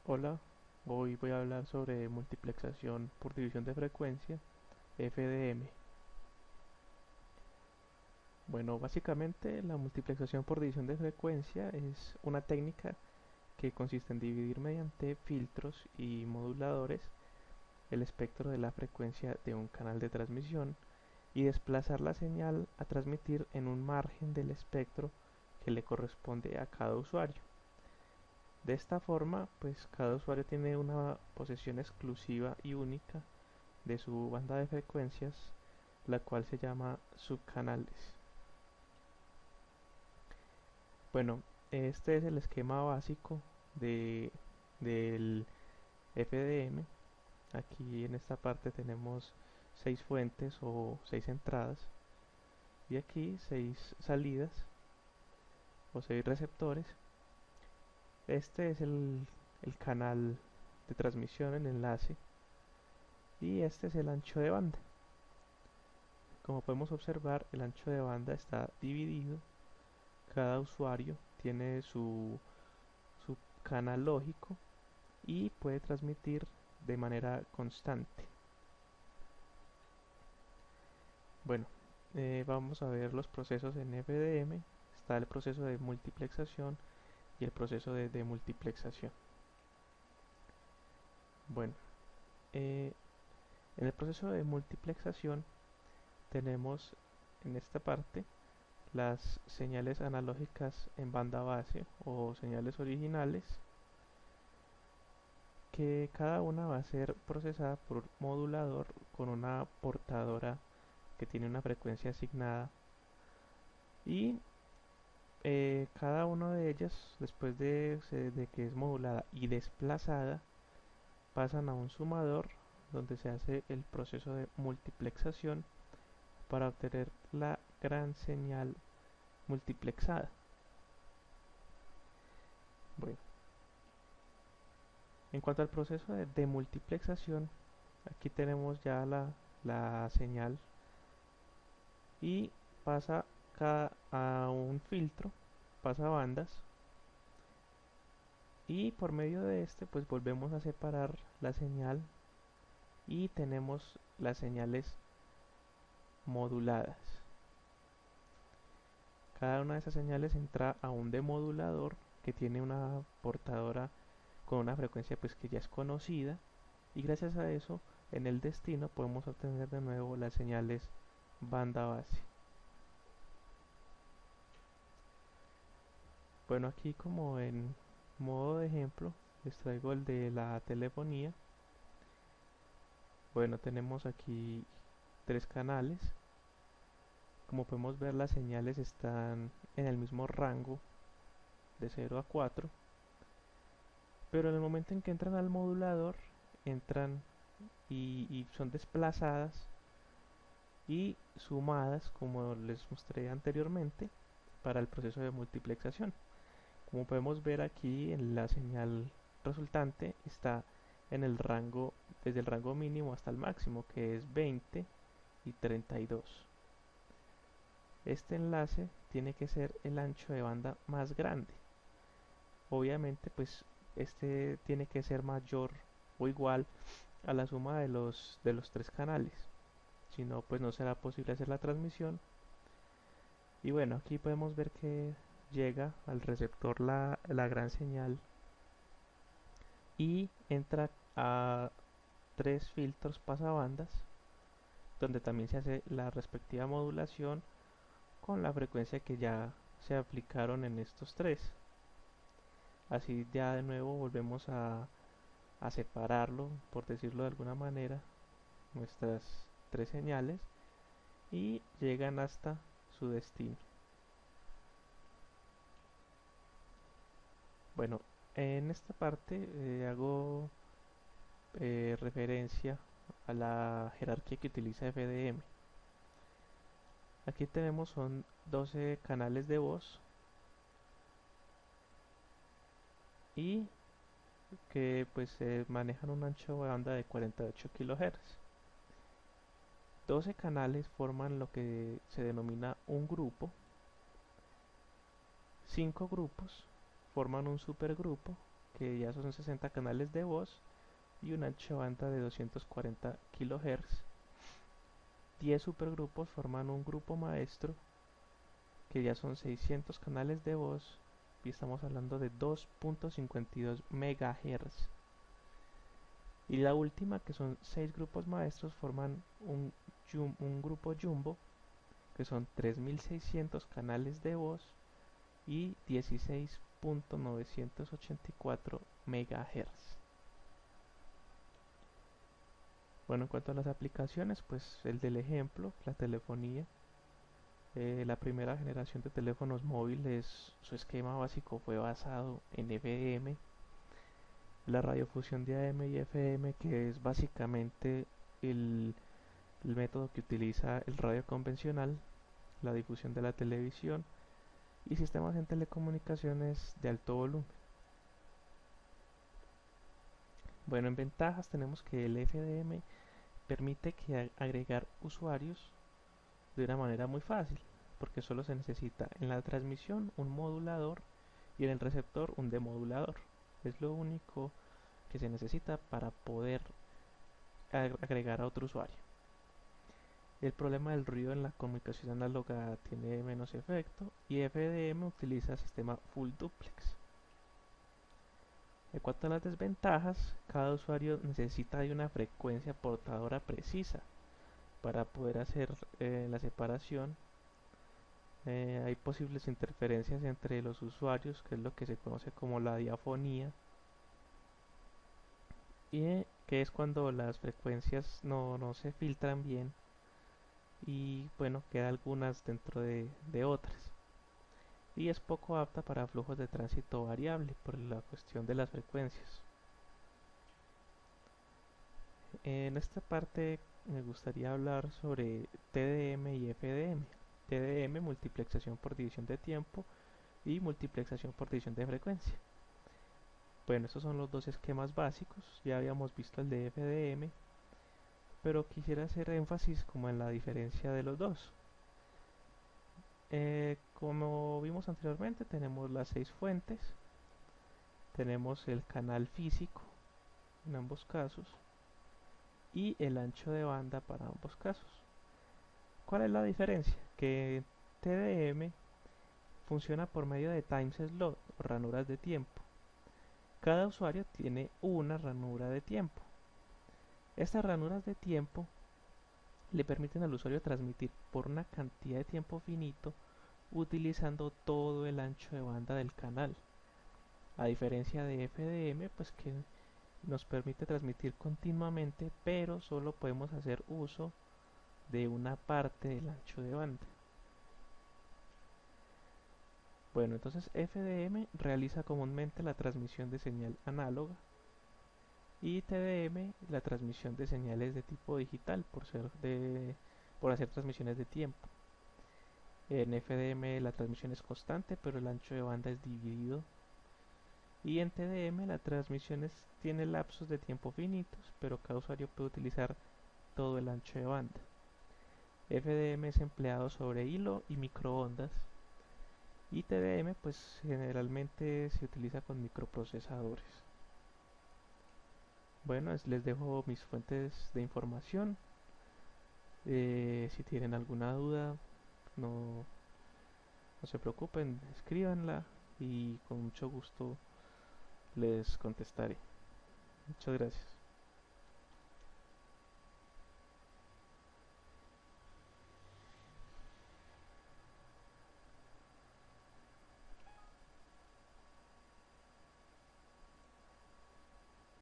Hola, hoy voy a hablar sobre multiplexación por división de frecuencia, FDM. Bueno, básicamente la multiplexación por división de frecuencia es una técnica que consiste en dividir mediante filtros y moduladores el espectro de la frecuencia de un canal de transmisión y desplazar la señal a transmitir en un margen del espectro que le corresponde a cada usuario. De esta forma, pues cada usuario tiene una posesión exclusiva y única de su banda de frecuencias, la cual se llama subcanales. Bueno, este es el esquema básico de, del FDM. Aquí en esta parte tenemos 6 fuentes o 6 entradas y aquí 6 salidas o 6 receptores. Este es el canal de transmisión, el enlace, y este es el ancho de banda. Como podemos observar, el ancho de banda está dividido. Cada usuario tiene su canal lógico y puede transmitir de manera constante. Bueno, vamos a ver los procesos en FDM. Está el proceso de multiplexación y el proceso de demultiplexación. Bueno, eh, en el proceso de multiplexación tenemos en esta parte las señales analógicas en banda base o señales originales, que cada una va a ser procesada por un modulador con una portadora que tiene una frecuencia asignada, y cada una de ellas, después de que es modulada y desplazada, pasan a un sumador donde se hace el proceso de multiplexación para obtener la gran señal multiplexada. Bueno, en cuanto al proceso de demultiplexación, aquí tenemos ya la señal y pasa a un filtro, pasa bandas, y por medio de este pues volvemos a separar la señal y tenemos las señales moduladas. Cada una de esas señales entra a un demodulador que tiene una portadora con una frecuencia pues que ya es conocida, y gracias a eso en el destino podemos obtener de nuevo las señales banda base. Bueno, aquí como en modo de ejemplo les traigo el de la telefonía. Bueno, tenemos aquí 3 canales. Como podemos ver, las señales están en el mismo rango de 0 a 4, pero en el momento en que entran al modulador, entran y son desplazadas y sumadas, como les mostré anteriormente, para el proceso de multiplexación. Como podemos ver aquí, en la señal resultante está en el rango, desde el rango mínimo hasta el máximo, que es 20 y 32. Este enlace tiene que ser el ancho de banda más grande. Obviamente, pues este tiene que ser mayor o igual a la suma de los 3 canales. Si no, pues no será posible hacer la transmisión. Y bueno, aquí podemos ver que llega al receptor la gran señal y entra a 3 filtros pasabandas, donde también se hace la respectiva modulación con la frecuencia que ya se aplicaron en estos 3. Así ya de nuevo volvemos a separarlo, por decirlo de alguna manera, nuestras 3 señales, y llegan hasta su destino. Bueno, en esta parte hago referencia a la jerarquía que utiliza FDM. Aquí tenemos son 12 canales de voz y que pues manejan un ancho de banda de 48 kHz. 12 canales forman lo que se denomina un grupo. 5 grupos forman un supergrupo que ya son 60 canales de voz y un ancho de banda de 240 kHz. 10 supergrupos forman un grupo maestro, que ya son 600 canales de voz y estamos hablando de 2.52 MHz. Y la última, que son 6 grupos maestros, forman un grupo jumbo, que son 3600 canales de voz y 16.984 MHz. Bueno, en cuanto a las aplicaciones, pues el del ejemplo, la telefonía. La primera generación de teléfonos móviles, su esquema básico fue basado en FDM. La radiofusión de AM y FM, que es básicamente el, el método que utiliza el radio convencional, la difusión de la televisión y sistemas en telecomunicaciones de alto volumen. Bueno, en ventajas tenemos que el FDM permite agregar usuarios de una manera muy fácil, porque solo se necesita en la transmisión un modulador y en el receptor un demodulador. Es lo único que se necesita para poder agregar a otro usuario. El problema del ruido en la comunicación análoga tiene menos efecto y FDM utiliza sistema full duplex. En cuanto a las desventajas, cada usuario necesita de una frecuencia portadora precisa para poder hacer la separación. Hay posibles interferencias entre los usuarios, que es lo que se conoce como la diafonía, y que es cuando las frecuencias no se filtran bien y bueno, queda algunas dentro de otras. Y es poco apta para flujos de tránsito variable por la cuestión de las frecuencias. En esta parte me gustaría hablar sobre TDM y FDM. TDM, multiplexación por división de tiempo, y multiplexación por división de frecuencia. Bueno, estos son los dos esquemas básicos. Ya habíamos visto el de FDM, pero quisiera hacer énfasis como en la diferencia de los dos. Como vimos anteriormente, tenemos las 6 fuentes, tenemos el canal físico en ambos casos y el ancho de banda para ambos casos. ¿Cuál es la diferencia? Que TDM funciona por medio de time slot o ranuras de tiempo. Cada usuario tiene una ranura de tiempo. Estas ranuras de tiempo le permiten al usuario transmitir por una cantidad de tiempo finito utilizando todo el ancho de banda del canal. A diferencia de FDM, pues que nos permite transmitir continuamente, pero solo podemos hacer uso de una parte del ancho de banda. Bueno, entonces FDM realiza comúnmente la transmisión de señal análoga y TDM la transmisión de señales de tipo digital por hacer transmisiones de tiempo. En FDM la transmisión es constante, pero el ancho de banda es dividido. Y en TDM la transmisión tiene lapsos de tiempo finitos, pero cada usuario puede utilizar todo el ancho de banda. FDM es empleado sobre hilo y microondas. Y TDM pues generalmente se utiliza con microprocesadores. Bueno, les dejo mis fuentes de información. Si tienen alguna duda, no, no se preocupen, escríbanla y con mucho gusto les contestaré. Muchas gracias.